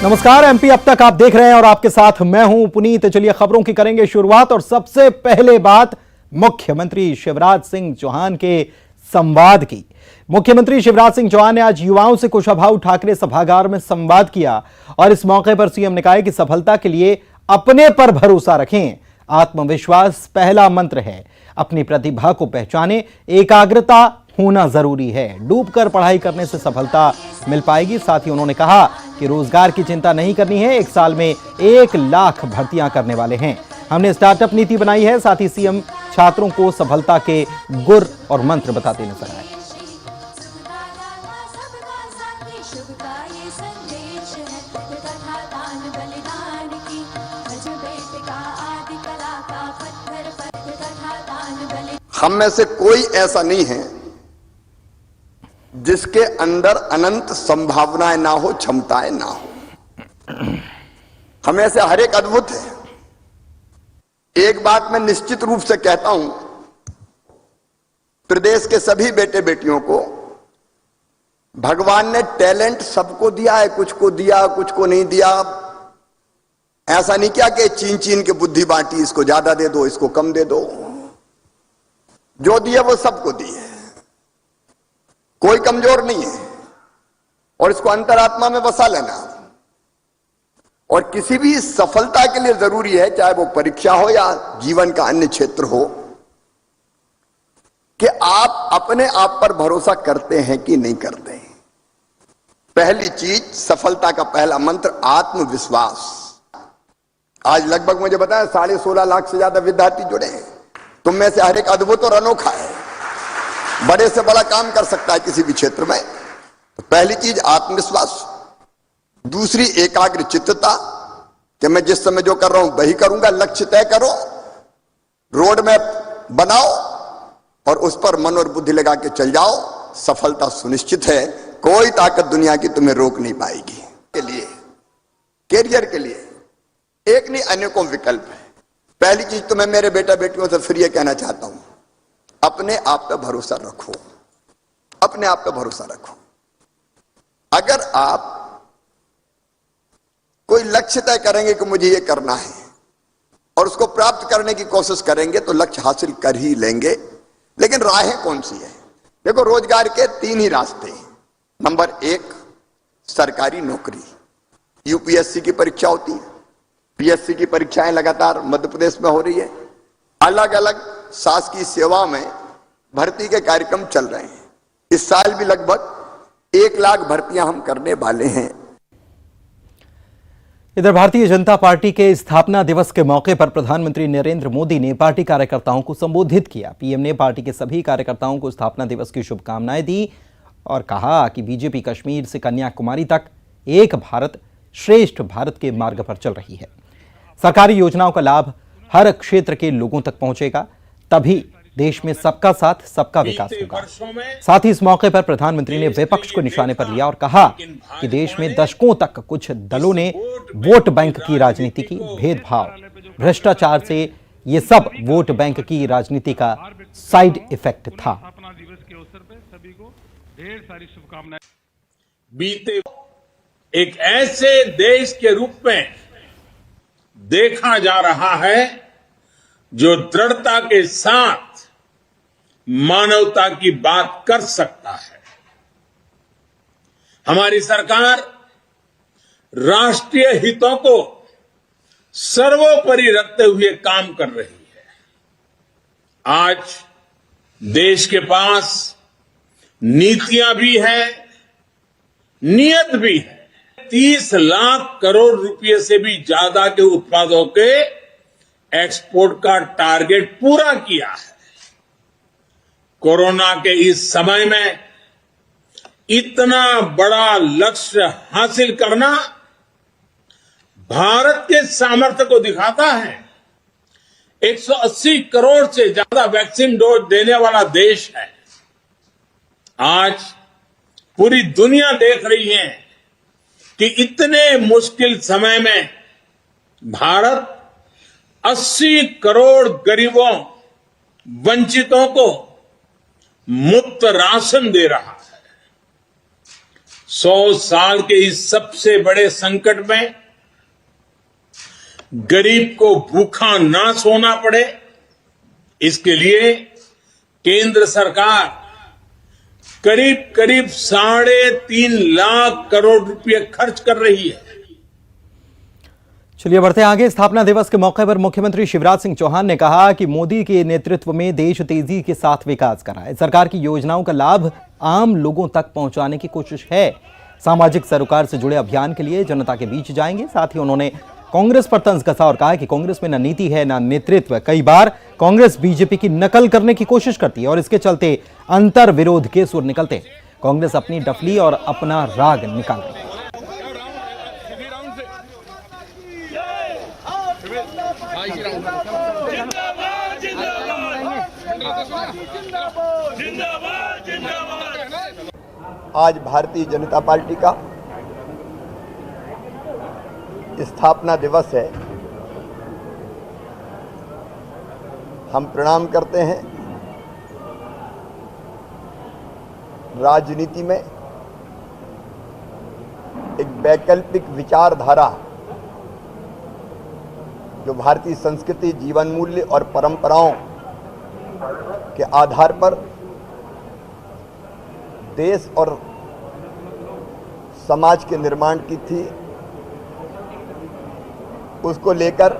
नमस्कार। एमपी अब तक आप देख रहे हैं और आपके साथ मैं हूं पुनीत। चलिए खबरों की करेंगे शुरुआत और सबसे पहले बात मुख्यमंत्री शिवराज सिंह चौहान के संवाद की। मुख्यमंत्री शिवराज सिंह चौहान ने आज युवाओं से कुशाभाऊ ठाकरे सभागार में संवाद किया और इस मौके पर सीएम ने कहा कि सफलता के लिए अपने पर भरोसा रखें। आत्मविश्वास पहला मंत्र है। अपनी प्रतिभा को पहचाने, एकाग्रता होना जरूरी है। डूबकर पढ़ाई करने से सफलता मिल पाएगी। साथ ही उन्होंने कहा कि रोजगार की चिंता नहीं करनी है। 1 साल में 1 लाख भर्तियां करने वाले हैं। हमने स्टार्टअप नीति बनाई है। साथ ही सीएम छात्रों को सफलता के गुर और मंत्र बताते नजर आए। हम में से कोई ऐसा नहीं है जिसके अंदर अनंत संभावनाएं ना हो, क्षमताएं ना हो। हमें से हर एक अद्भुत है। एक बात मैं निश्चित रूप से कहता हूं, प्रदेश के सभी बेटे बेटियों को भगवान ने टैलेंट सबको दिया है। कुछ को दिया, कुछ को नहीं दिया। ऐसा नहीं किया कि चीन चीन के बुद्धि बांटी, इसको ज्यादा दे दो, इसको कम दे दो। जो दिया वो सबको दी है, कोई कमजोर नहीं है। और इसको अंतरात्मा में बसा लेना। और किसी भी सफलता के लिए जरूरी है, चाहे वो परीक्षा हो या जीवन का अन्य क्षेत्र हो, कि आप अपने आप पर भरोसा करते हैं कि नहीं करते हैं। पहली चीज, सफलता का पहला मंत्र आत्मविश्वास। आज लगभग मुझे बताया 16.5 लाख से ज्यादा विद्यार्थी जुड़े हैं। तुम में से हर एक अद्भुत और अनोखा है, बड़े से बड़ा काम कर सकता है किसी भी क्षेत्र में। तो पहली चीज आत्मविश्वास। दूसरी एकाग्र चित्तता, कि मैं जिस समय जो कर रहा हूं वही करूंगा। लक्ष्य तय करो, रोड मैप बनाओ और उस पर मन और बुद्धि लगा के चल जाओ। सफलता सुनिश्चित है। कोई ताकत दुनिया की तुम्हें रोक नहीं पाएगी। के लिए, कैरियर के लिए एक नहीं अनेकों विकल्प है। पहली चीज तो मैं मेरे बेटा बेटियों से फिर यह कहना चाहता हूं, अपने आप पे भरोसा रखो। अपने आप पे भरोसा रखो। अगर आप कोई लक्ष्य तय करेंगे कि मुझे ये करना है और उसको प्राप्त करने की कोशिश करेंगे तो लक्ष्य हासिल कर ही लेंगे। लेकिन राहें कौन सी है? देखो, रोजगार के 3 ही रास्ते हैं। नंबर 1, सरकारी नौकरी। यूपीएससी की परीक्षा होती है, पीएससी की परीक्षाएं लगातार मध्य प्रदेश में हो रही है। अलग अलग शासकीय सेवा में भर्ती के कार्यक्रम चल रहे हैं। इस साल भी लगभग 1 लाख भर्तियां हम करने वाले हैं। इधर भारतीय जनता पार्टी के स्थापना दिवस के मौके पर प्रधानमंत्री नरेंद्र मोदी ने पार्टी कार्यकर्ताओं को संबोधित किया। पीएम ने पार्टी के सभी कार्यकर्ताओं को स्थापना दिवस की शुभकामनाएं दी और कहा कि बीजेपी कश्मीर से कन्याकुमारी तक एक भारत श्रेष्ठ भारत के मार्ग पर चल रही है। सरकारी योजनाओं का लाभ हर क्षेत्र के लोगों तक पहुंचेगा, तभी देश में सबका साथ सबका विकास होगा। साथ ही इस मौके पर प्रधानमंत्री ने विपक्ष को निशाने पर लिया और कहा कि देश में दशकों तक कुछ दलों ने वोट बैंक की राजनीति की। भेदभाव, भ्रष्टाचार से ये सब वोट बैंक की राजनीति का साइड इफेक्ट था। बीते एक ऐसे देश के रूप में देखा जा रहा है जो दृढ़ता के साथ मानवता की बात कर सकता है। हमारी सरकार राष्ट्रीय हितों को सर्वोपरि रखते हुए काम कर रही है। आज देश के पास नीतियां भी है, नियत भी है। 30 लाख करोड़ रुपए से भी ज्यादा के उत्पादों के एक्सपोर्ट का टारगेट पूरा किया है। कोरोना के इस समय में इतना बड़ा लक्ष्य हासिल करना भारत के सामर्थ्य को दिखाता है। 180 करोड़ से ज्यादा वैक्सीन डोज देने वाला देश है। आज पूरी दुनिया देख रही है कि इतने मुश्किल समय में भारत 80 करोड़ गरीबों, वंचितों को मुफ्त राशन दे रहा है। 100 साल के इस सबसे बड़े संकट में गरीब को भूखा ना सोना पड़े, इसके लिए केंद्र सरकार करीब करीब 3.5 लाख करोड़ रुपए खर्च कर रही है। चलिए बढ़ते हैं आगे। स्थापना दिवस के मौके पर मुख्यमंत्री शिवराज सिंह चौहान ने कहा कि मोदी के नेतृत्व में देश तेजी के साथ विकास कर रहा है। सरकार की योजनाओं का लाभ आम लोगों तक पहुंचाने की कोशिश है। सामाजिक सरोकार से जुड़े अभियान के लिए जनता के बीच जाएंगे। साथ ही उन्होंने कांग्रेस पर तंज कसा और कहा कि कांग्रेस में न नीति है न नेतृत्व। कई बार कांग्रेस बीजेपी की नकल करने की कोशिश करती है और इसके चलते अंतर विरोध के सुर निकलते हैं। कांग्रेस अपनी डफली और अपना राग निकाल रही है। आज भारतीय जनता पार्टी का स्थापना दिवस है। हम प्रणाम करते हैं। राजनीति में एक वैकल्पिक विचारधारा जो भारतीय संस्कृति, जीवन मूल्य और परंपराओं के आधार पर देश और समाज के निर्माण की थी, उसको लेकर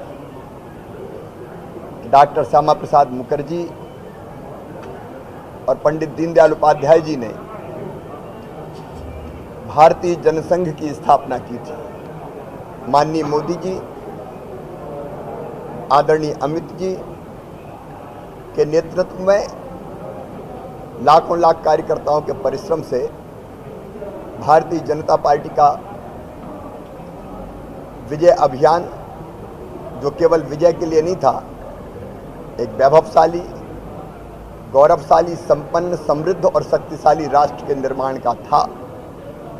डॉक्टर श्यामा प्रसाद मुखर्जी और पंडित दीनदयाल उपाध्याय जी ने भारतीय जनसंघ की स्थापना की थी। माननीय मोदी जी, आदरणीय अमित जी के नेतृत्व में लाखों लाख कार्यकर्ताओं के परिश्रम से भारतीय जनता पार्टी का विजय अभियान, जो केवल विजय के लिए नहीं था, एक वैभवशाली, गौरवशाली, संपन्न, समृद्ध और शक्तिशाली राष्ट्र के निर्माण का था,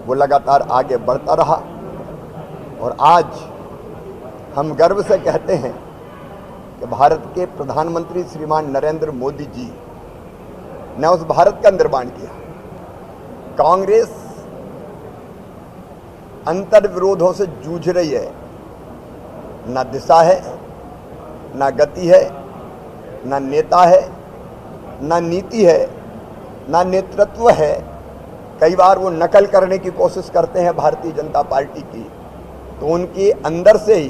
वो लगातार आगे बढ़ता रहा। और आज हम गर्व से कहते हैं कि भारत के प्रधानमंत्री श्रीमान नरेंद्र मोदी जी ने उस भारत का निर्माण किया। कांग्रेस अंतर विरोधों से जूझ रही है। ना दिशा है, ना गति है, ना नेता है, ना नीति है, ना नेतृत्व है। कई बार वो नकल करने की कोशिश करते हैं भारतीय जनता पार्टी की, तो उनके अंदर से ही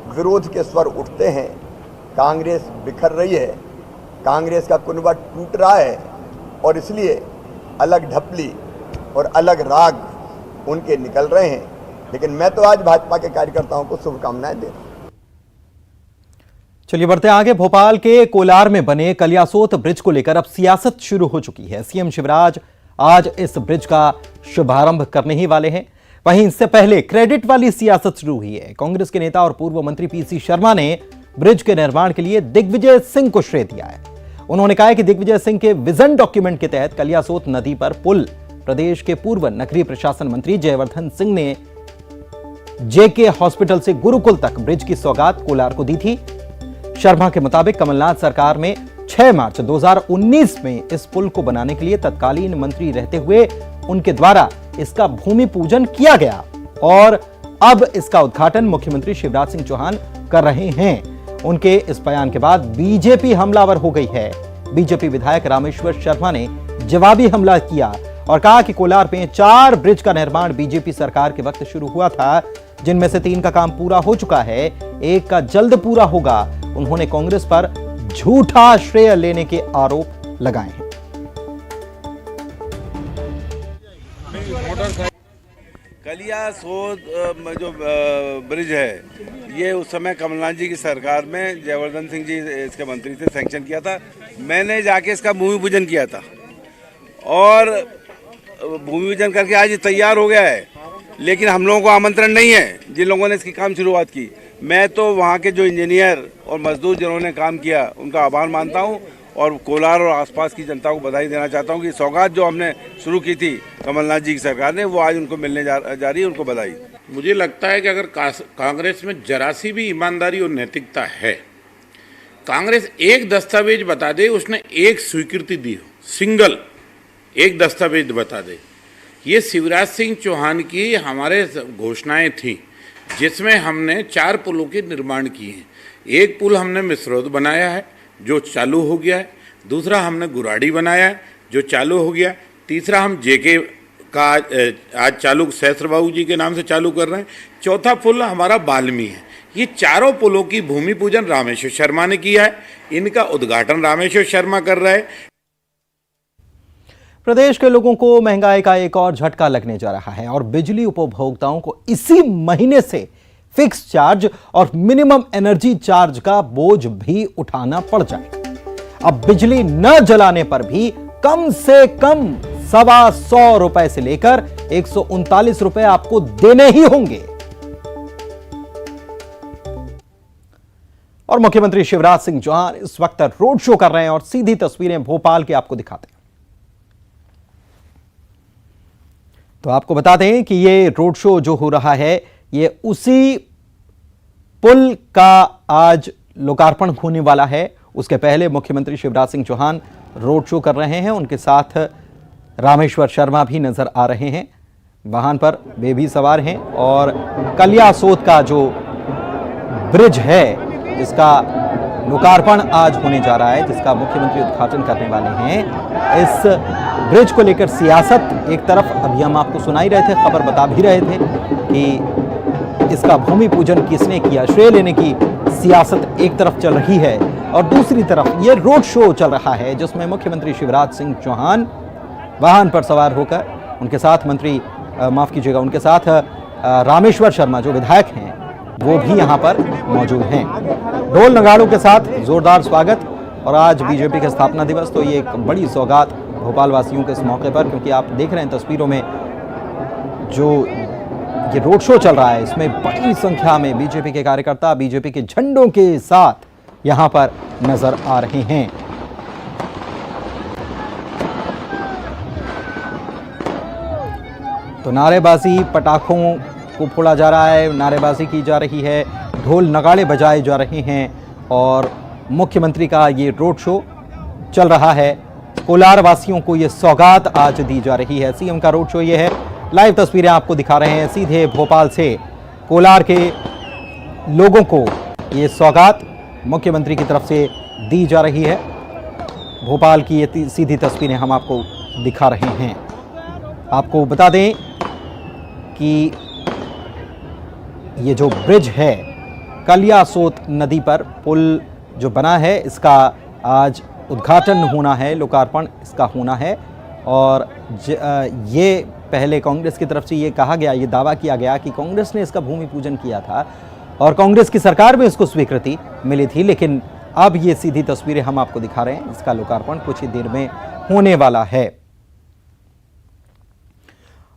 विरोध के स्वर उठते हैं। कांग्रेस बिखर रही है, कांग्रेस का कुनबा टूट रहा है और इसलिए अलग ढपली और अलग राग उनके निकल रहे हैं। लेकिन मैं तो आज भाजपा के कार्यकर्ताओं को शुभकामनाएं दे रहा हूं। चलिए बढ़ते हैं आगे। भोपाल के कोलार में बने कलियासोत ब्रिज को लेकर अब सियासत शुरू हो चुकी है। सीएम शिवराज आज इस ब्रिज का शुभारंभ करने ही वाले हैं। वहीं इससे पहले क्रेडिट वाली सियासत शुरू हुई है। कांग्रेस के नेता और पूर्व मंत्री पीसी शर्मा ने ब्रिज के निर्माण के लिए दिग्विजय सिंह को श्रेय दिया है। उन्होंने कहा कि दिग्विजय सिंह के विजन डॉक्यूमेंट के तहत कलियासोत नदी पर पुल प्रदेश के पूर्व नगरीय प्रशासन मंत्री जयवर्धन सिंह ने जेके हॉस्पिटल से गुरुकुल तक ब्रिज की सौगात कोलार को दी थी। शर्मा के मुताबिक कमलनाथ सरकार में 6 मार्च 2019 में इस पुल को बनाने के लिए तत्कालीन मंत्री रहते हुए उनके द्वारा इसका भूमि पूजन किया गया और अब इसका उद्घाटन मुख्यमंत्री शिवराज सिंह चौहान कर रहे हैं। उनके इस बयान के बाद बीजेपी हमलावर हो गई है। बीजेपी विधायक रामेश्वर शर्मा ने जवाबी हमला किया और कहा कि कोलार में 4 ब्रिज का निर्माण बीजेपी सरकार के वक्त शुरू हुआ था, जिनमें से 3 का काम पूरा हो चुका है, 1 का जल्द पूरा होगा। उन्होंने कांग्रेस पर झूठा श्रेय लेने के आरोप लगाए हैं। कलियासोत जो ब्रिज है, ये उस समय कमलनाथ जी की सरकार में जयवर्धन सिंह जी इसके मंत्री थे, सैंक्शन किया था। मैंने जाके इसका भूमि पूजन किया था और भूमि पूजन करके आज ये तैयार हो गया है। लेकिन हम लोगों को आमंत्रण नहीं है, जिन लोगों ने इसकी काम शुरुआत की। मैं तो वहाँ के जो इंजीनियर और मजदूर जिन्होंने काम किया उनका आभार मानता हूँ और कोलार और आसपास की जनता को बधाई देना चाहता हूँ कि सौगात जो हमने शुरू की थी कमलनाथ जी की सरकार ने, वो आज उनको मिलने जा रही है। उनको बधाई। मुझे लगता है कि अगर कांग्रेस में जरा सी भी ईमानदारी और नैतिकता है, कांग्रेस एक दस्तावेज बता दे उसने एक स्वीकृति दी हो, सिंगल एक दस्तावेज बता दे, ये शिवराज सिंह चौहान की हमारे घोषणाएं थी, जिसमें हमने 4 पुलों के निर्माण किए हैं। एक पुल हमने मिसरौद बनाया है जो चालू हो गया है, दूसरा हमने गुराड़ी बनाया है जो चालू हो गया, तीसरा हम जेके का आज चालू सहस्त्रबाबू जी के नाम से चालू कर रहे हैं, चौथा पुल हमारा बाल्मी है। ये चारों पुलों की भूमि पूजन रामेश्वर शर्मा ने किया है, इनका उद्घाटन रामेश्वर शर्मा कर रहा है। प्रदेश के लोगों को महंगाई का एक और झटका लगने जा रहा है और बिजली उपभोक्ताओं को इसी महीने से फिक्स चार्ज और मिनिमम एनर्जी चार्ज का बोझ भी उठाना पड़ जाएगा। अब बिजली न जलाने पर भी कम से कम 125 रुपए से लेकर 139 रुपए आपको देने ही होंगे। और मुख्यमंत्री शिवराज सिंह चौहान इस वक्त रोड शो कर रहे हैं और सीधी तस्वीरें भोपाल की आपको दिखाते हैं। तो आपको बता दें कि ये रोड शो जो हो रहा है ये उसी पुल का आज लोकार्पण होने वाला है। उसके पहले मुख्यमंत्री शिवराज सिंह चौहान रोड शो कर रहे हैं, उनके साथ रामेश्वर शर्मा भी नजर आ रहे हैं। वाहन पर वे भी सवार हैं और कलियासोत का जो ब्रिज है जिसका लोकार्पण आज होने जा रहा है, जिसका मुख्यमंत्री उद्घाटन करने वाले हैं, इस ब्रिज को लेकर सियासत एक तरफ, अभी हम आपको सुनाई रहे थे, खबर बता भी रहे थे कि इसका भूमि पूजन किसने किया, श्रेय लेने की सियासत एक तरफ चल रही है और दूसरी तरफ ये रोड शो चल रहा है जिसमें मुख्यमंत्री शिवराज सिंह चौहान वाहन पर सवार होकर, उनके साथ उनके साथ रामेश्वर शर्मा जो विधायक हैं वो भी यहां पर मौजूद हैं। ढोल नगाड़ों के साथ जोरदार स्वागत। और आज बीजेपी का स्थापना दिवस, तो ये एक बड़ी सौगात भोपाल वासियों के इस मौके पर, क्योंकि आप देख रहे हैं तस्वीरों में जो ये रोड शो चल रहा है, इसमें बड़ी संख्या में बीजेपी के कार्यकर्ता बीजेपी के झंडों के साथ यहां पर नजर आ रहे हैं। तो नारेबाजी, पटाखों को फोड़ा जा रहा है, नारेबाजी की जा रही है, ढोल नगाड़े बजाए जा रहे हैं और मुख्यमंत्री का ये रोड शो चल रहा है। कोलार वासियों को ये सौगात आज दी जा रही है। सीएम का रोड शो ये है, लाइव तस्वीरें आपको दिखा रहे हैं सीधे भोपाल से। कोलार के लोगों को ये सौगात मुख्यमंत्री की तरफ से दी जा रही है। भोपाल की ये सीधी तस्वीरें हम आपको दिखा रहे हैं। आपको बता दें कि ये जो ब्रिज है, कलियासोत नदी पर पुल जो बना है, इसका आज उद्घाटन होना है, लोकार्पण इसका होना है। और ये पहले कांग्रेस की तरफ से ये कहा गया, ये दावा किया गया कि कांग्रेस ने इसका भूमि पूजन किया था और कांग्रेस की सरकार में इसको स्वीकृति मिली थी, लेकिन अब ये सीधी तस्वीरें हम आपको दिखा रहे हैं। इसका लोकार्पण कुछ ही देर में होने वाला है।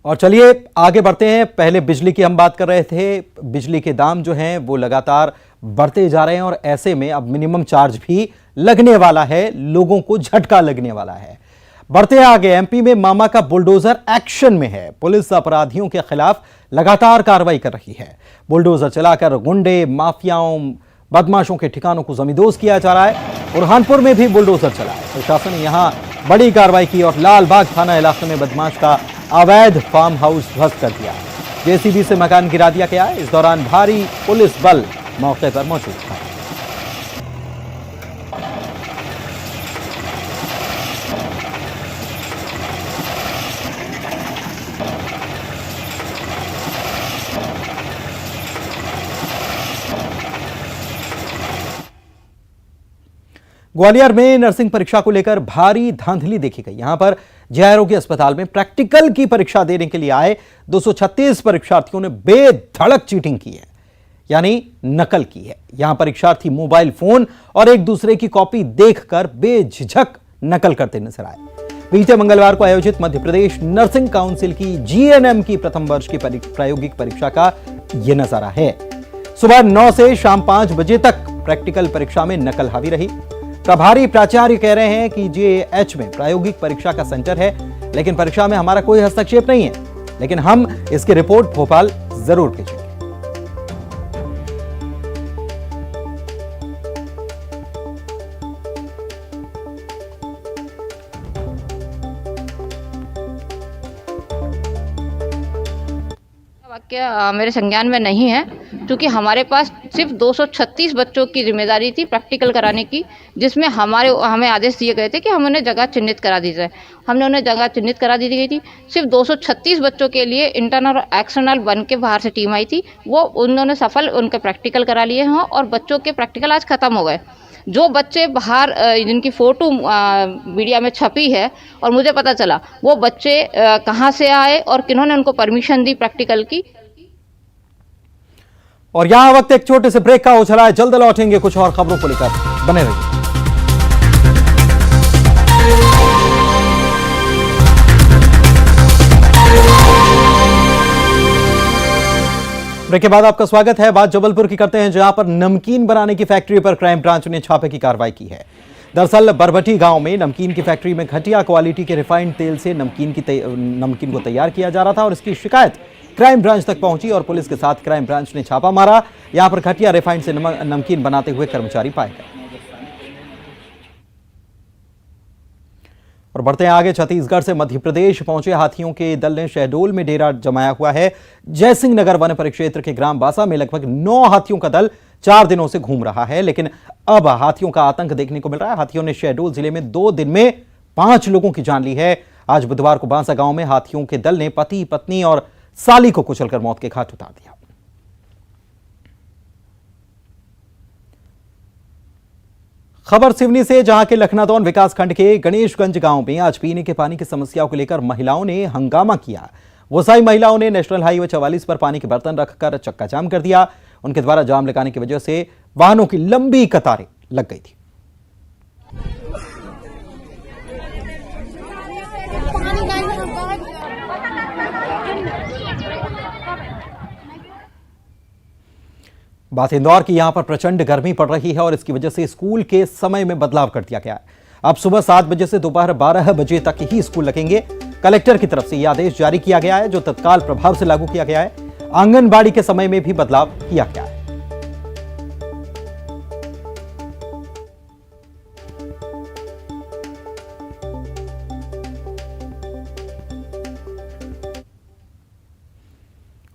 और चलिए आगे बढ़ते हैं। पहले बिजली की हम बात कर रहे थे। बिजली के दाम जो हैं वो लगातार बढ़ते जा रहे हैं और ऐसे में अब मिनिमम चार्ज भी लगने वाला है, लोगों को झटका लगने वाला है। बढ़ते आगे, एमपी में मामा का बुलडोजर एक्शन में है। पुलिस अपराधियों के खिलाफ लगातार कार्रवाई कर रही है। बुलडोजर चलाकर गुंडे, माफियाओं, बदमाशों के ठिकानों को जमींदोज किया जा रहा है। बुरहानपुर में भी बुलडोजर चला है। प्रशासन ने यहां बड़ी कार्रवाई की और लालबाग थाना इलाके में बदमाश का अवैध फार्म हाउस ध्वस्त कर दिया। जेसीबी से मकान गिरा दिया गया। इस दौरान भारी पुलिस बल मौके पर मौजूद था। ग्वालियर में नर्सिंग परीक्षा को लेकर भारी धांधली देखी गई। यहां पर जेआरओ अस्पताल में प्रैक्टिकल की परीक्षा देने के लिए आए 236 परीक्षार्थियों ने बेधड़क चीटिंग की है, यानी नकल की है। यहां परीक्षार्थी मोबाइल फोन और एक दूसरे की कॉपी देखकर बेझिझक नकल करते नजर आए। बीते मंगलवार को आयोजित मध्य प्रदेश नर्सिंग काउंसिल की जीएनएम की प्रथम वर्ष की प्रायोगिक परीक्षा का यह नजारा है। सुबह 9 से शाम 5 बजे तक प्रैक्टिकल परीक्षा में नकल हावी रही। प्रभारी प्राचार्य कह रहे हैं कि जेएच में प्रायोगिक परीक्षा का सेंटर है, लेकिन परीक्षा में हमारा कोई हस्तक्षेप नहीं है, लेकिन हम इसकी रिपोर्ट भोपाल जरूर भेजेंगे। वाक्य मेरे संज्ञान में नहीं है, क्योंकि हमारे पास सिर्फ 236 बच्चों की जिम्मेदारी थी प्रैक्टिकल कराने की, जिसमें हमें आदेश दिए गए थे कि हम उन्हें जगह चिन्हित करा दी जाए। हमने उन्हें जगह चिन्हित करा दी गई थी। सिर्फ 236 बच्चों के लिए इंटरनल और एक्सटर्नल बन के बाहर से टीम आई थी, वो उन्होंने सफल उनके प्रैक्टिकल करा लिए हैं और बच्चों के प्रैक्टिकल आज खत्म हो गए। जो बच्चे बाहर जिनकी फ़ोटो मीडिया में छपी है और मुझे पता चला वो बच्चे कहाँ से आए और किन्होंने उनको परमिशन दी प्रैक्टिकल की। और यहां वक्त एक छोटे से ब्रेक का हो चला है, जल्द लौटेंगे कुछ और खबरों को लेकर, बने रहिए। ब्रेक के बाद आपका स्वागत है। बात जबलपुर की करते हैं, जहां पर नमकीन बनाने की फैक्ट्री पर क्राइम ब्रांच ने छापे की कार्रवाई की है। दरअसल बरबटी गांव में नमकीन की फैक्ट्री में घटिया क्वालिटी के रिफाइंड तेल से नमकीन को तैयार किया जा रहा था और इसकी शिकायत क्राइम ब्रांच तक पहुंची और पुलिस के साथ क्राइम ब्रांच ने छापा मारा। यहां पर घटिया रिफाइंड से नमकीन बनाते हुए कर्मचारी पाए गए। और बढ़ते हैं आगे, छत्तीसगढ़ से मध्य प्रदेश पहुंचे हाथियों के दल ने शहडोल में डेरा जमाया हुआ है। जयसिंह नगर वन परिक्षेत्र के ग्राम बासा में लगभग 9 हाथियों का दल 4 दिनों से घूम रहा है, लेकिन अब हाथियों का आतंक देखने को मिल रहा है। हाथियों ने शहडोल जिले में 2 दिन में 5 लोगों की जान ली है। आज बुधवार को बांसा गांव में हाथियों के दल ने पति, पत्नी और साली को कुचलकर मौत के घाट उतार दिया। खबर सिवनी से, जहां के लखनादौन विकासखंड के गणेशगंज गांव में आज पीने के पानी की समस्याओं को लेकर महिलाओं ने हंगामा किया। गोसाई महिलाओं ने नेशनल हाईवे 44 पर पानी के बर्तन रखकर चक्का जाम कर दिया। उनके द्वारा जाम लगाने की वजह से वाहनों की लंबी कतारें लग गई थी। बात इंदौर की, यहां पर प्रचंड गर्मी पड़ रही है और इसकी वजह से स्कूल के समय में बदलाव कर दिया गया है। अब सुबह 7 बजे से दोपहर 12 बजे तक ही स्कूल लगेंगे। कलेक्टर की तरफ से यह आदेश जारी किया गया है, जो तत्काल प्रभाव से लागू किया गया है। आंगनबाड़ी के समय में भी बदलाव किया गया है।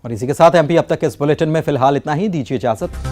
और इसी के साथ एमपी अब तक इस बुलेटिन में फिलहाल इतना ही। दीजिए इजाजत।